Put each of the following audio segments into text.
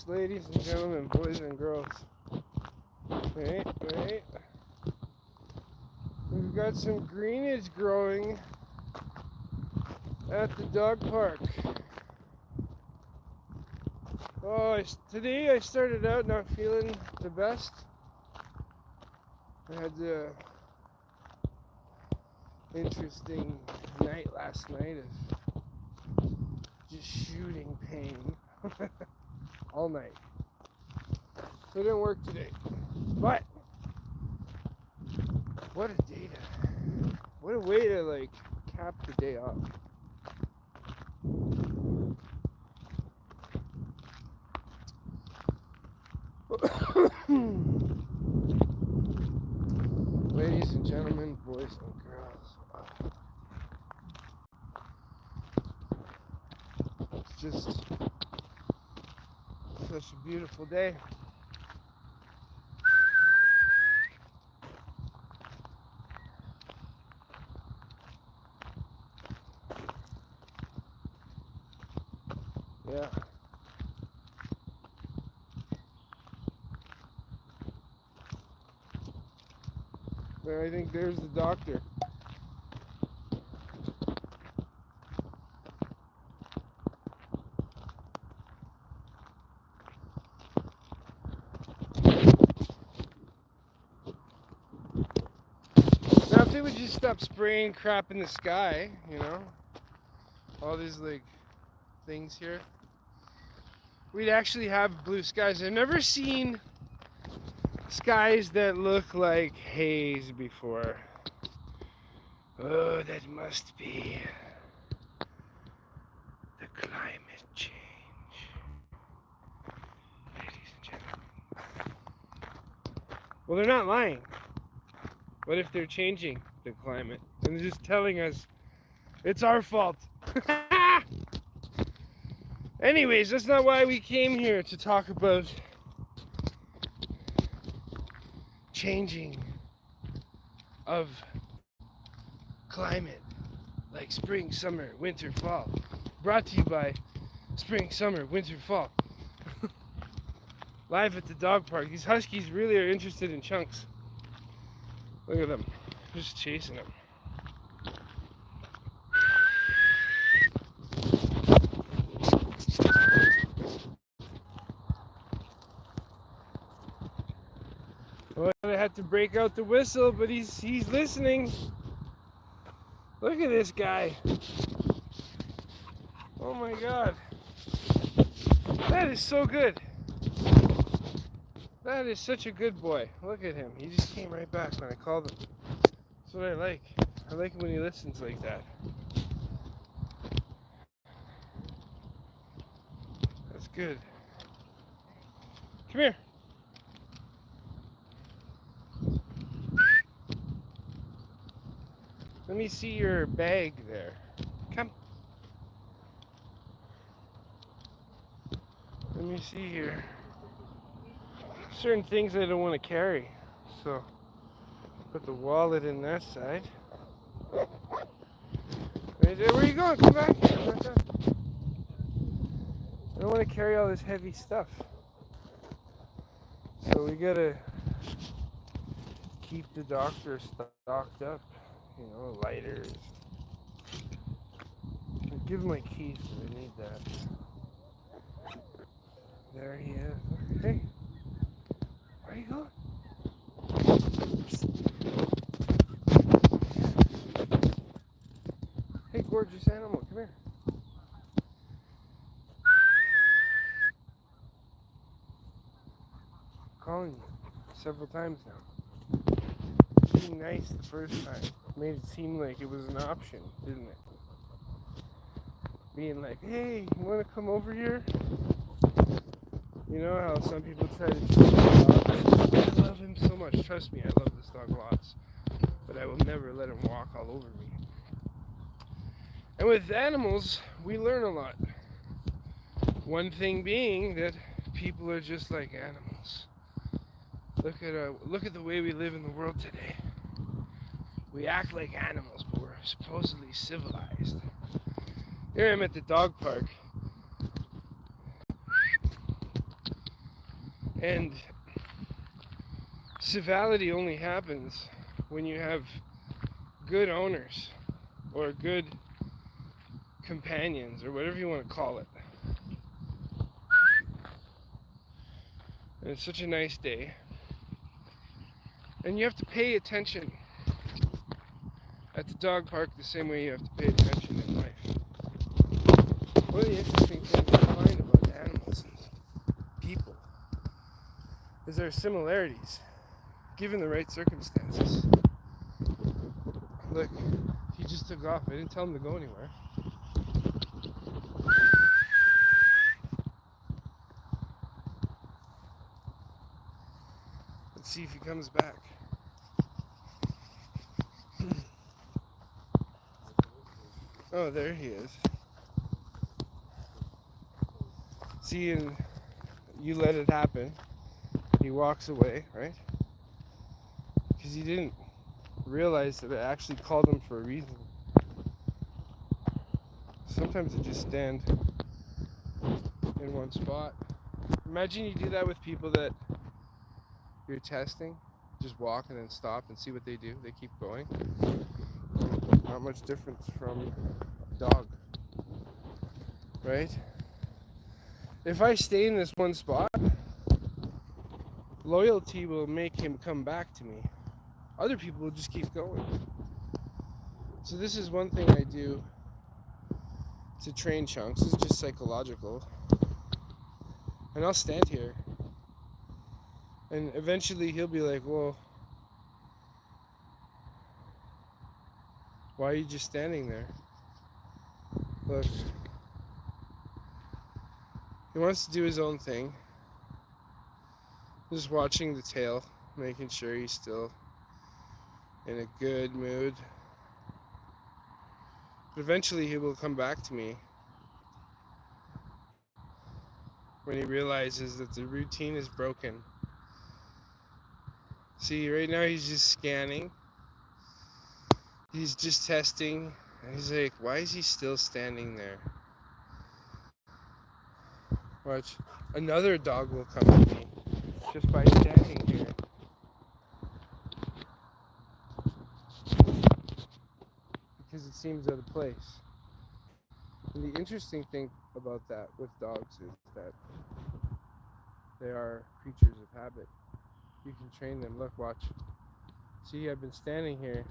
ladies and gentlemen, boys and girls. Wait. We've got some greenage growing at the dog park. Today I started out not feeling the best. I had an interesting night last night of just shooting pain all night. So it didn't work today. But what a way to cap the day off. Ladies and gentlemen, boys and girls, it's just such a beautiful day. Yeah. There, I think there's the doctor. Now, if they would just stop spraying crap in the sky, all these things here, we'd actually have blue skies. I've never seen skies that look like haze before. Oh, that must be the climate change. Ladies and gentlemen. Well, they're not lying. What if they're changing the climate and just telling us it's our fault? Anyways, that's not why we came here to talk about changing of climate, like spring, summer, winter, fall. Brought to you by Spring, Summer, Winter, Fall. Live at the dog park. These huskies really are interested in Chunks. Look at them, just chasing him. Well, I had to break out the whistle, but he's listening. Look at this guy. Oh my God. That is so good. That is such a good boy. Look at him. He just came right back when I called him. That's what I like. I like it when he listens like that. That's good. Come here. Let me see your bag there. Come. Let me see here. Certain things I don't want to carry. So, put the wallet in that side. Right there. Where are you going? Come back here. I'm not done. I don't want to carry all this heavy stuff. So we gotta keep the doctor stocked up. Lighters. I'll give him my keys because I need that. There he is. Hey, where are you going? Hey, gorgeous animal, come here. I'm calling you several times now. Being nice the first time made it seem like it was an option, didn't it? Being like, hey, you want to come over here? You know how some people try to treat dogs? I love him so much. Trust me, I love this dog lots. But I will never let him walk all over me. And with animals, we learn a lot. One thing being that people are just like animals. Look at the way we live in the world today. We act like animals, but we're supposedly civilized. Here I'm at the dog park. And civility only happens when you have good owners or good companions or whatever you want to call it. And it's such a nice day. And you have to pay attention at the dog park the same way you have to pay attention in life. One of the interesting things I find about animals and people is there are similarities, given the right circumstances. Look, he just took off. I didn't tell him to go anywhere. Let's see if he comes back. Oh, there he is. See, and you let it happen. He walks away, right? Because he didn't realize that I actually called him for a reason. Sometimes I just stand in one spot. Imagine you do that with people that you're testing. Just walk and then stop and see what they do. They keep going. Not much difference from a dog, right? If I stay in this one spot, loyalty will make him come back to me. Other people will just keep going. So this is one thing I do to train Chunks. It's just psychological. And I'll stand here. And eventually he'll be like, well, why are you just standing there? Look. He wants to do his own thing. Just watching the tail, making sure he's still in a good mood. But eventually he will come back to me when he realizes that the routine is broken. See, right now he's just scanning. He's just testing. And he's like, why is he still standing there? Watch. Another dog will come to me just by standing here. Because it seems out of place. And the interesting thing about that with dogs is that they are creatures of habit. You can train them. Look, watch. See, I've been standing here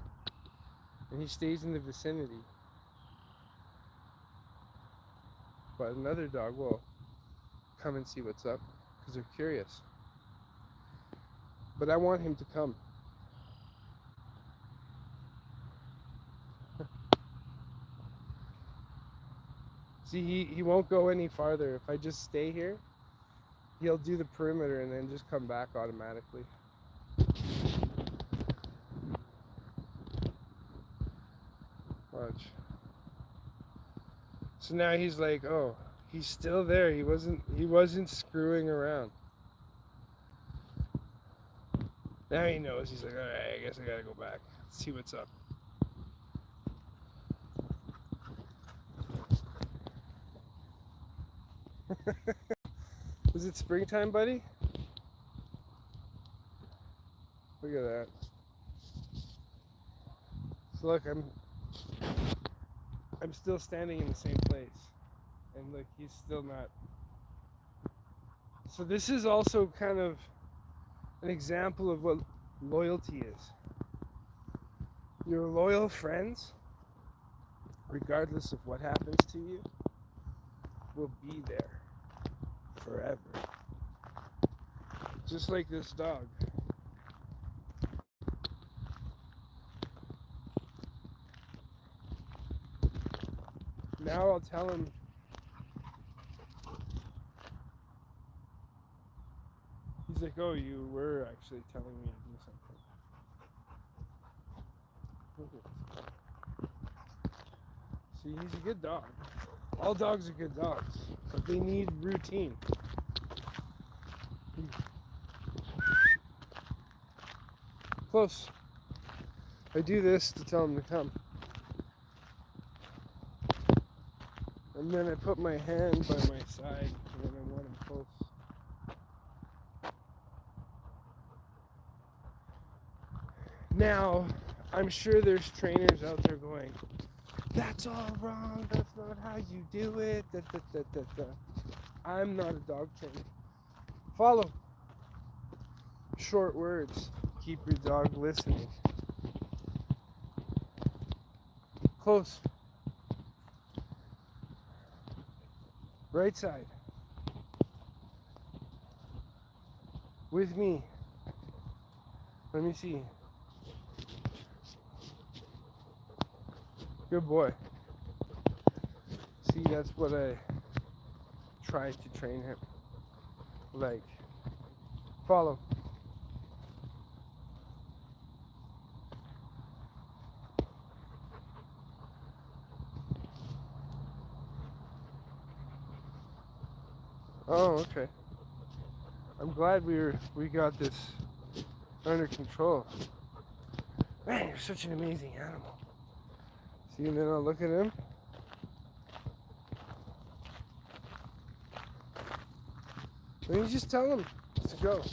and he stays in the vicinity. But another dog will come and see what's up because they're curious. But I want him to come. See, he won't go any farther. If I just stay here, he'll do the perimeter and then just come back automatically. Watch. So now he's like, oh, he's still there. He wasn't screwing around. Now he knows. He's like, all right, I guess I gotta go back. See what's up. Is it springtime, buddy? Look at that. So look, I'm still standing in the same place. And look, he's still not. So this is also kind of an example of what loyalty is. Your loyal friends, regardless of what happens to you, will be there forever. Just like this dog. Now I'll tell him he's like, oh, you were actually telling me to do something. See, he's a good dog. All dogs are good dogs, but they need routine. Close. I do this to tell him to come. And then I put my hand by my side when I want him close. Now, I'm sure there's trainers out there going, that's all wrong, that's not how you do it, da, da, da, da, da. I'm not a dog trainer. Follow. Short words. Keep your dog listening. Close. Right side. With me. Let me see. Good boy. See, that's what I tried to train him. Like, follow. Oh, okay. I'm glad we got this under control. Man, you're such an amazing animal. See, and then I'll look at him. Then you just tell him to go.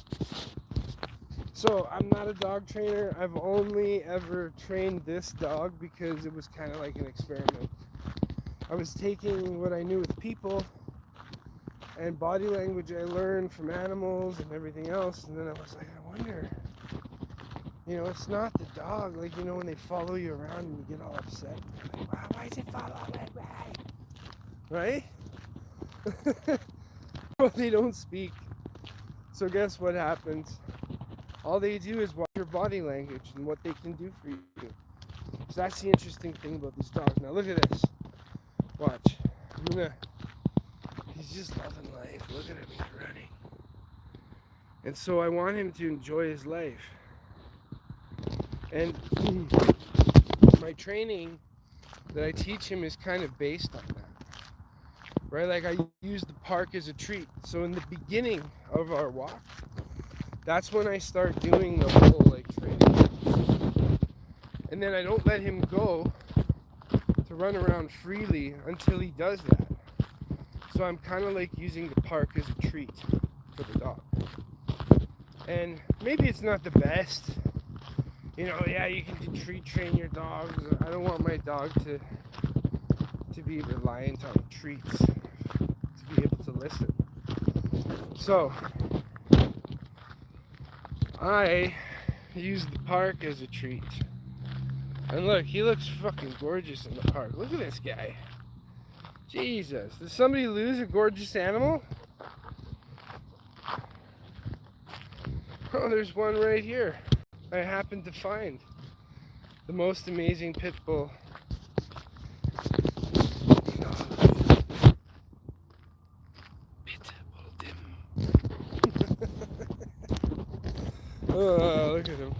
So I'm not a dog trainer. I've only ever trained this dog because it was kind of like an experiment. I was taking what I knew with people and body language I learned from animals and everything else, and then I was like, I wonder, it's not the dog, like, when they follow you around and you get all upset, you're like, wow, why is it following me? Right? Well, they don't speak. So guess what happens? All they do is watch your body language and what they can do for you. So that's the interesting thing about these dogs. Now look at this. Watch. He's just loving life. Look at him, he's running. And so I want him to enjoy his life. And my training that I teach him is kind of based on that. Right? Like I use the park as a treat. So in the beginning of our walk, that's when I start doing the whole training. And then I don't let him go to run around freely until he does that. So I'm kind of like using the park as a treat for the dog. And maybe it's not the best. Yeah, you can treat train your dogs. I don't want my dog to be reliant on treats to be able to listen. So I use the park as a treat. And look, he looks fucking gorgeous in the park. Look at this guy. Jesus, did somebody lose a gorgeous animal? Oh, there's one right here. I happened to find the most amazing pit bull. Oh, look at him.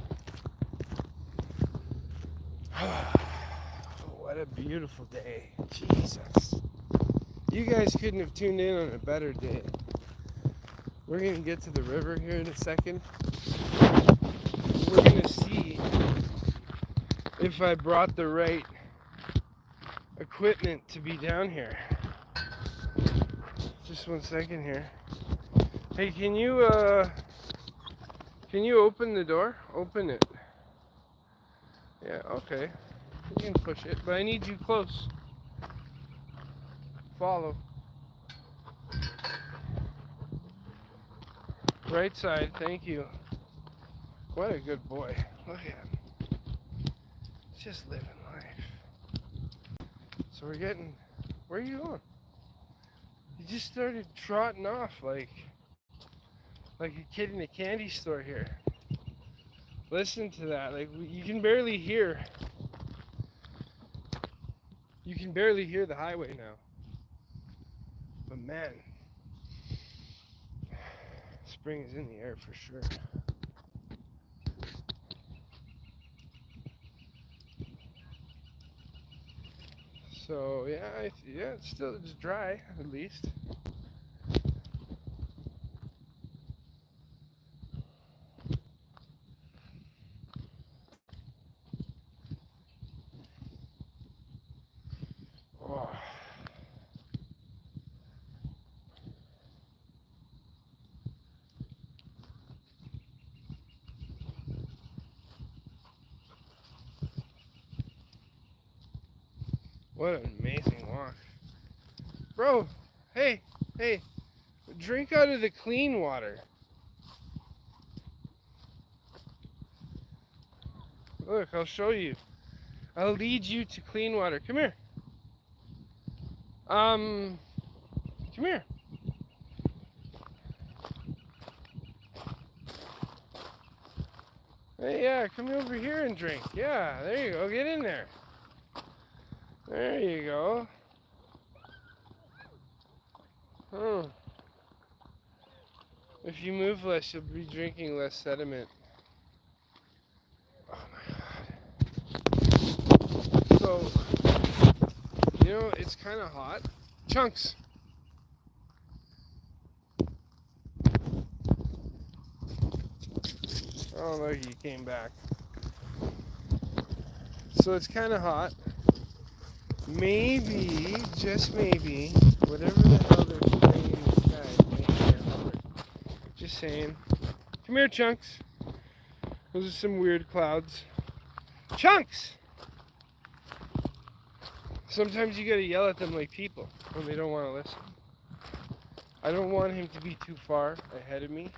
What a beautiful day. Jesus. You guys couldn't have tuned in on a better day. We're going to get to the river here in a second. We're going to see if I brought the right equipment to be down here. Just 1 second here. Hey, can you open the door? Open it. Yeah, okay. You can push it, but I need you close. Follow. Right side, thank you. What a good boy. Look at him. Just living life. So where are you going? You just started trotting off like a kid in a candy store here. Listen to that. Like, you can barely hear. You can barely hear the highway now. But man, spring is in the air for sure. So yeah, it's still just dry at least. Oh. What an amazing walk. Bro, hey, drink out of the clean water. Look, I'll show you. I'll lead you to clean water. Come here. Come here. Hey, yeah, come over here and drink. Yeah, there you go. Get in there. There you go. Oh. If you move less, you'll be drinking less sediment. Oh my god. So, it's kind of hot. Chunks. Oh, look, he came back. So it's kind of hot. Maybe, just maybe, whatever the hell they're playing in the sky, maybe hotter. Just saying. Come here, Chunks. Those are some weird clouds. Chunks! Sometimes you gotta yell at them like people when they don't want to listen. I don't want him to be too far ahead of me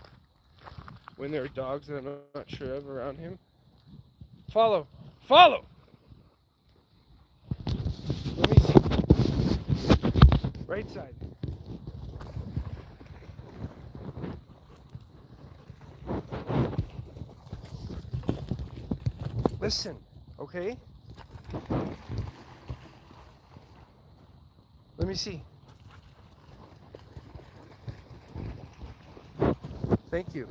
when there are dogs that I'm not sure of around him. Follow! Follow! Let me see. Right side. Listen, okay? Let me see. Thank you.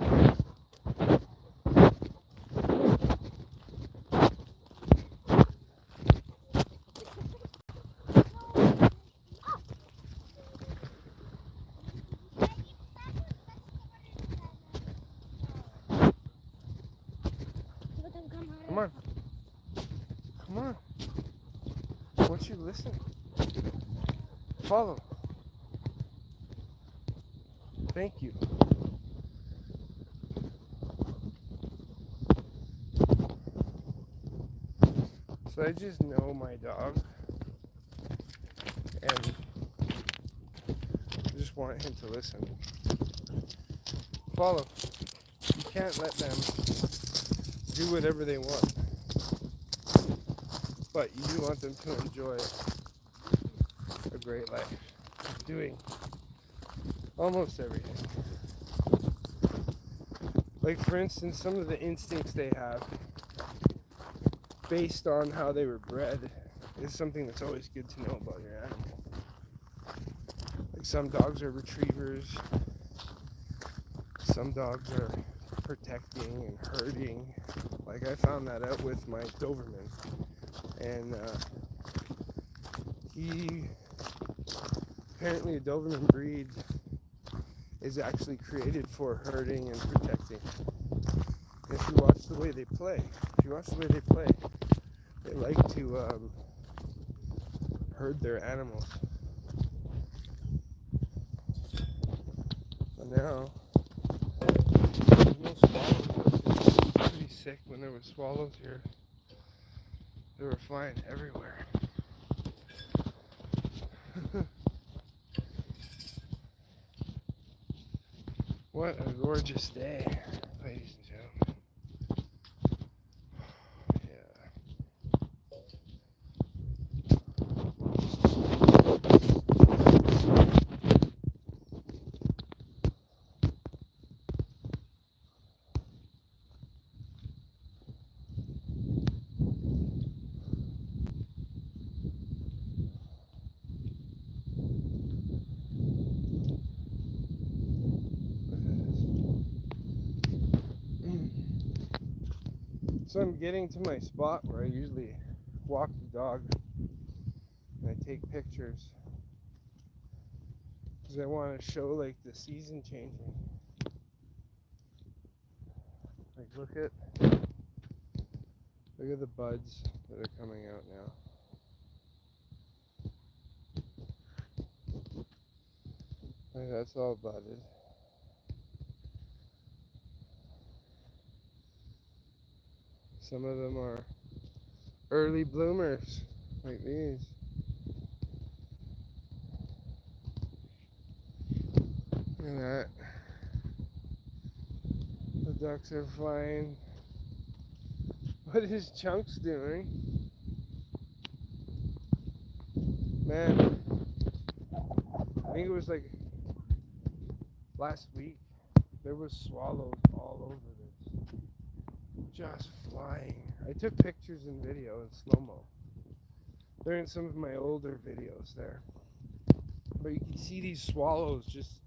Come on. Come on. Won't you listen? Follow. Thank you. So I just know my dog and I just want him to listen. Follow. You can't let them do whatever they want. But you do want them to enjoy a great life. Doing almost everything. Like, for instance, some of the instincts they have based on how they were bred is something that's always good to know about your animal. Like, some dogs are retrievers, some dogs are protecting and herding. Like, I found that out with my Doberman, and apparently a Doberman breed is actually created for herding and protecting. And if you watch the way they play, they like to herd their animals. But now, there's no swallows. It was pretty sick when there were swallows here. They were flying everywhere. What a gorgeous day, ladies and gentlemen. So I'm getting to my spot where I usually walk the dog and I take pictures because I want to show like the season changing. Like look at the buds that are coming out now. Like that's all budded. Some of them are early bloomers, like these. at that. The ducks are flying. What is Chunks doing? Man, I think it was like last week. There was swallows all over this. Just flying. I took pictures and video in slow-mo. They're in some of my older videos there. But you can see these swallows just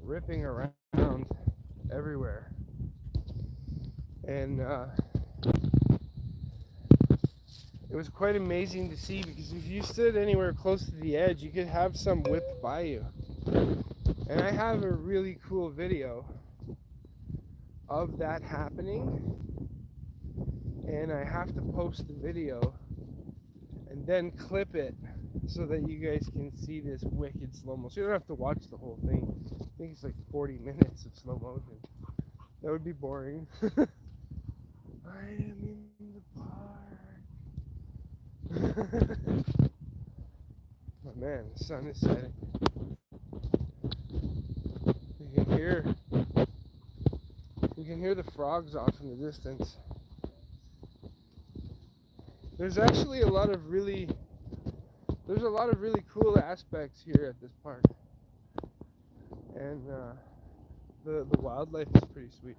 ripping around everywhere. And it was quite amazing to see, because if you stood anywhere close to the edge, you could have some whip by you. And I have a really cool video of that happening, and I have to post the video and then clip it so that you guys can see this wicked slow motion. You don't have to watch the whole thing. I think it's like 40 minutes of slow motion. That would be boring. I am in the park. Oh man, the sun is setting. You can hear the frogs off in the distance. There's actually a lot of really cool aspects here at this park, and the wildlife is pretty sweet.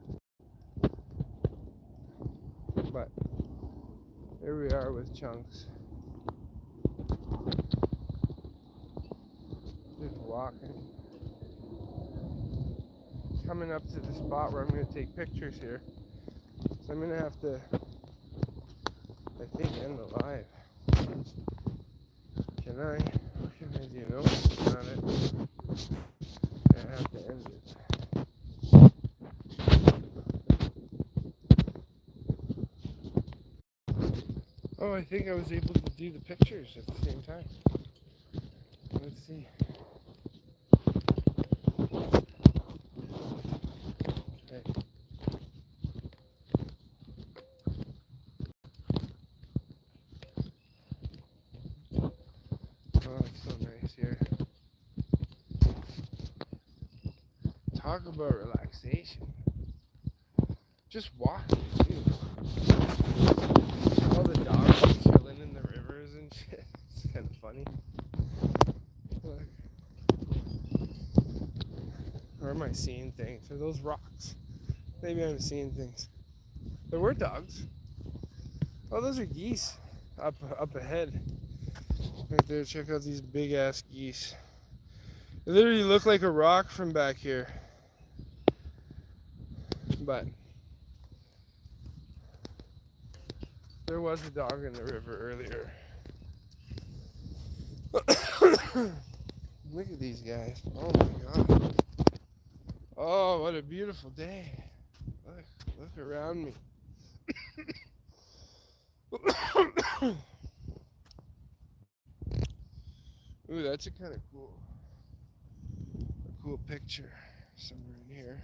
But here we are with Chunks, just walking, coming up to the spot where I'm going to take pictures here. So I'm going to have to, I think, end the live. Can I? What can I do? No, that's not it. I have to end it. Oh, I think I was able to do the pictures at the same time. Let's see. Okay. Oh, it's so nice here. Talk about relaxation. Just walking, too. All the dogs are chilling in the rivers and shit. It's kind of funny. Look. Or am I seeing things? Are those rocks? Maybe I'm seeing things. There were dogs. Oh, those are geese up ahead. Right there, check out these big ass geese. They literally look like a rock from back here. But there was a dog in the river earlier. Look at these guys. Oh my god. Oh, what a beautiful day. Look around me. Ooh, that's a kind of cool picture somewhere in here.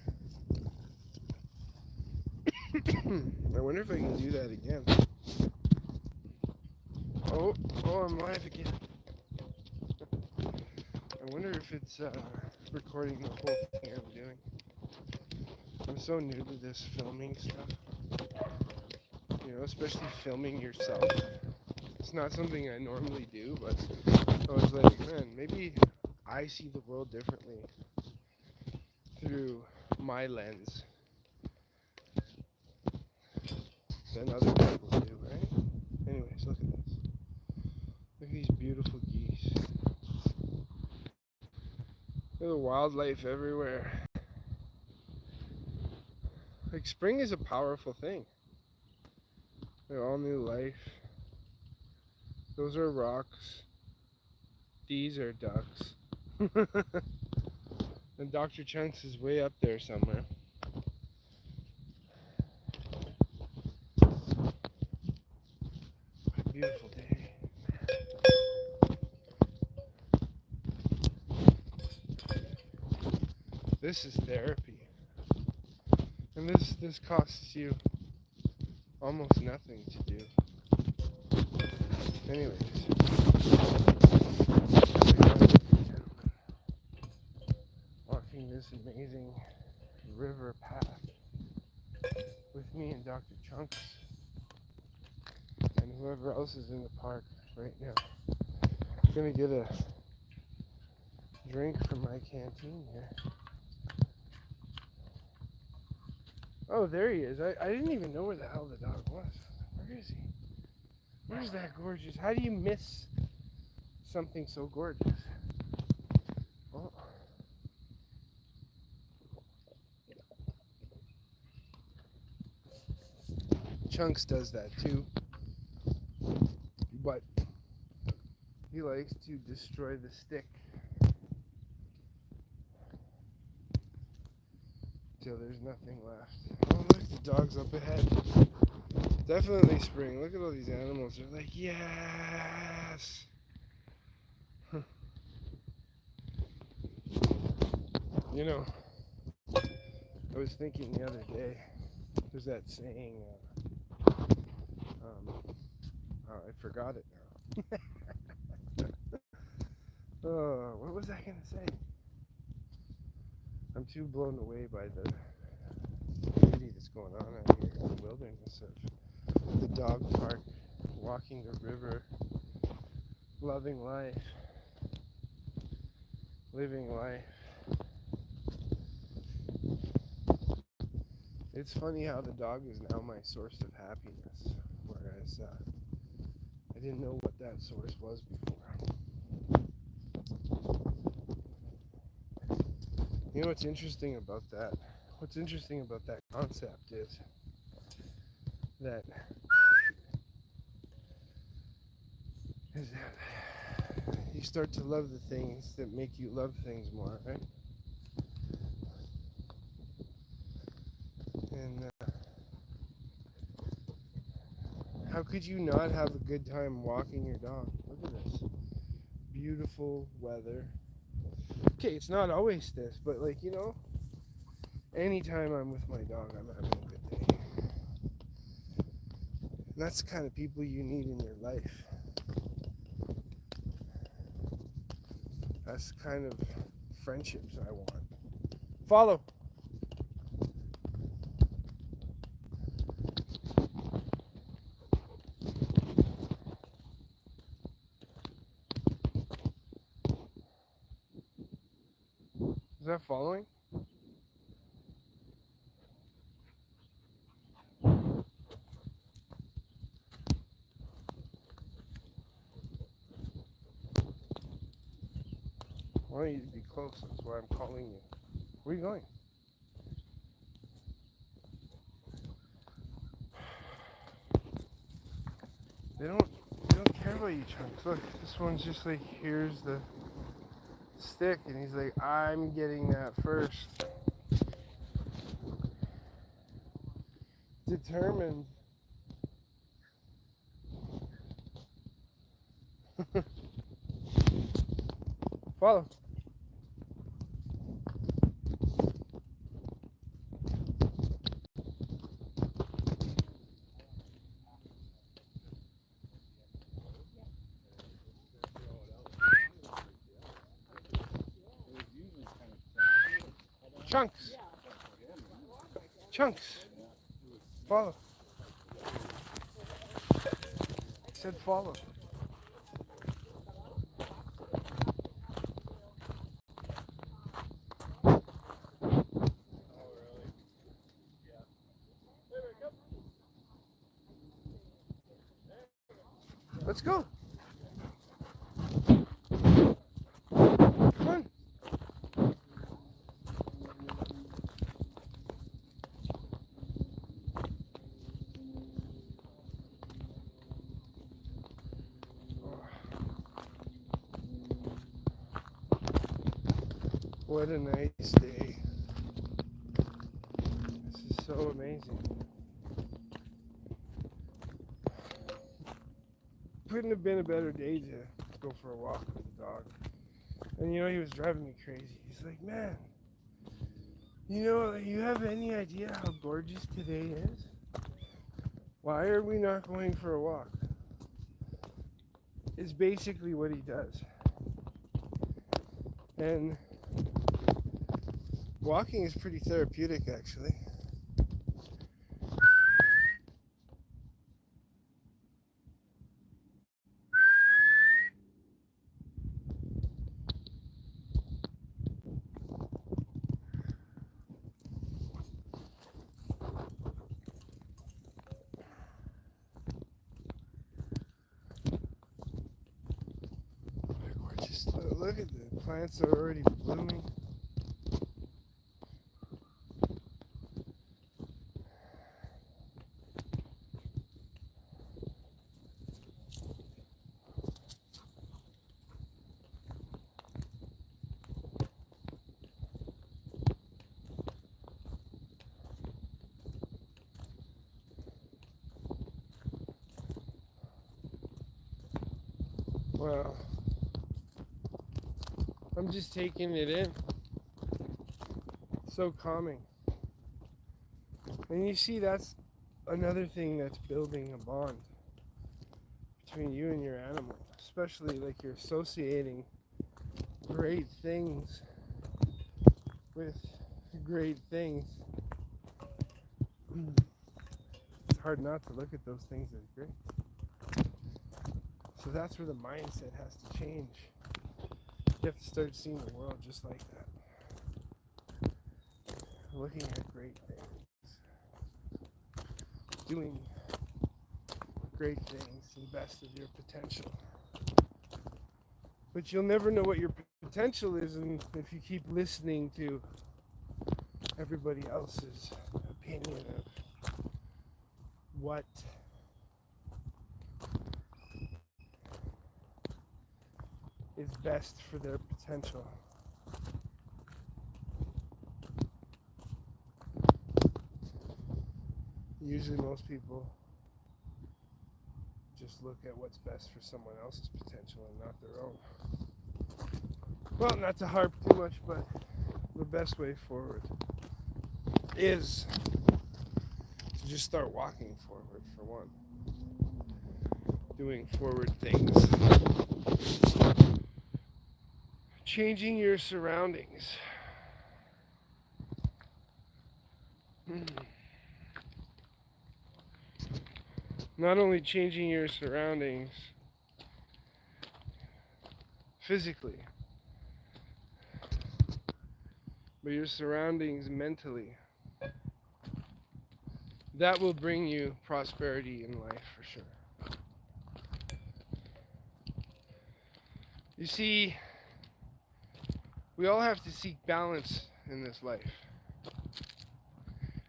I wonder if I can do that again. Oh, I'm live again. I wonder if it's recording the whole thing I'm doing. I'm so new to this filming stuff. You know, especially filming yourself. It's not something I normally do, but I was like, man, maybe I see the world differently through my lens than other people do, right? Anyways, look at this. Look at these beautiful geese. There's a wildlife everywhere. Like, spring is a powerful thing. Like, all new life. Those are rocks. These are ducks. And Dr. Chunks is way up there somewhere. What a beautiful day. This is therapy. And this costs you almost nothing to do. Anyways. Walking this this amazing river path with me and Dr. Chunks and whoever else is in the park right now. I'm gonna get a drink from my canteen here. Oh, there he is. I didn't even know where the hell the dog was. Where is he? Where's that gorgeous? How do you miss something so gorgeous? Oh. Chunks does that too, but he likes to destroy the stick till there's nothing left. Oh, look, the dog's up ahead. Definitely spring. Look at all these animals. They're like, yes! You know, I was thinking the other day, there's that saying, I forgot it now. Oh, what was I going to say? I'm too blown away by the beauty that's going on out here in the wilderness of the dog park, walking the river, loving life, living life. It's funny how the dog is now my source of happiness, whereas I didn't know what that source was before. You know what's interesting about that? What's interesting about that concept is that you start to love the things that make you love things more, right? And how could you not have a good time walking your dog? Look at this. Beautiful weather. Okay, it's not always this, but like, you know, anytime I'm with my dog, I'm having a good day. And that's the kind of people you need in your life. That's the kind of friendships I want. Follow. Is that following? I want you to be close. That's why I'm calling you. Where are you going? They don't care about you, Chunks. Look, this one's just like, here's the stick, and he's like, I'm getting that first. Determined. Follow. Chunks. Chunks. Follow. I said follow. Let's go. Come on. What a nice day. This is so amazing. Couldn't have been a better day to go for a walk with the dog. And you know, he was driving me crazy. He's like, man, you know, you have any idea how gorgeous today is? Why are we not going for a walk? Is basically what he does. And Walking is pretty therapeutic, actually. Gorgeous. Look at the plants are already blooming. Wow. I'm just taking it in. It's so calming. And you see, that's another thing that's building a bond between you and your animal. Especially like you're associating great things with great things. It's hard not to look at those things as great. So that's where the mindset has to change. You have to start seeing the world just like that. Looking at great things. Doing great things to the best of your potential. But you'll never know what your potential is if you keep listening to everybody else's opinion of what is best for their potential. Usually most people just look at what's best for someone else's potential and not their own. Well, not to harp too much, but the best way forward is to just start walking forward, for one. Doing forward things. Changing your surroundings. Not only changing your surroundings physically, but your surroundings mentally. That will bring you prosperity in life for sure. You see, we all have to seek balance in this life.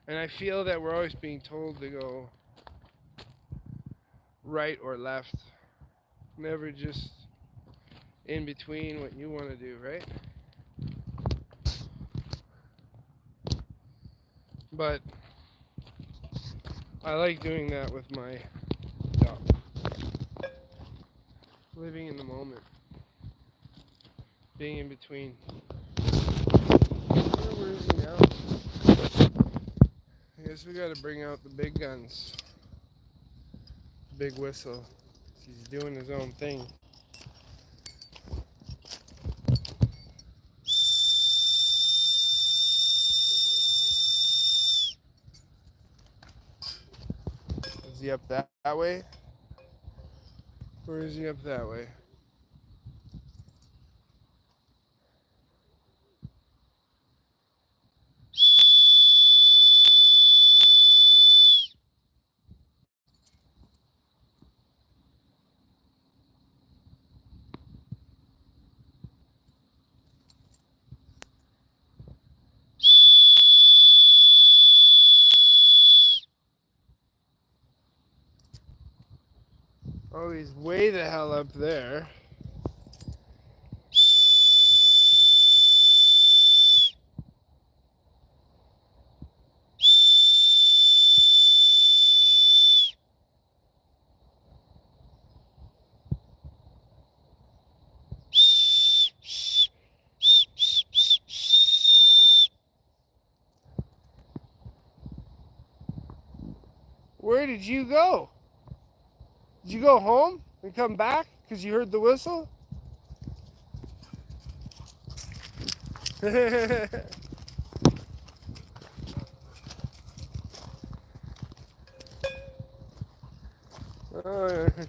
And I feel that we're always being told to go right or left. Never just in between what you want to do, right? But I like doing that with my dog. Living in the moment. Being in between. Where is he now? I guess we gotta bring out the big guns. Big whistle. He's doing his own thing. Is he up that way? Or is he up that way? Oh, he's way the hell up there. Where did you go? Did you go home and come back because you heard the whistle? Oh, yeah.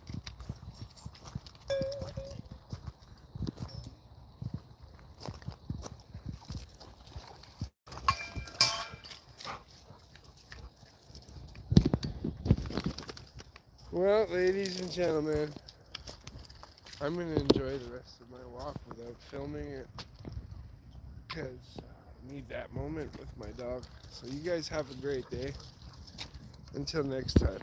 Well, ladies and gentlemen, I'm going to enjoy the rest of my walk without filming it because I need that moment with my dog. So you guys have a great day. Until next time.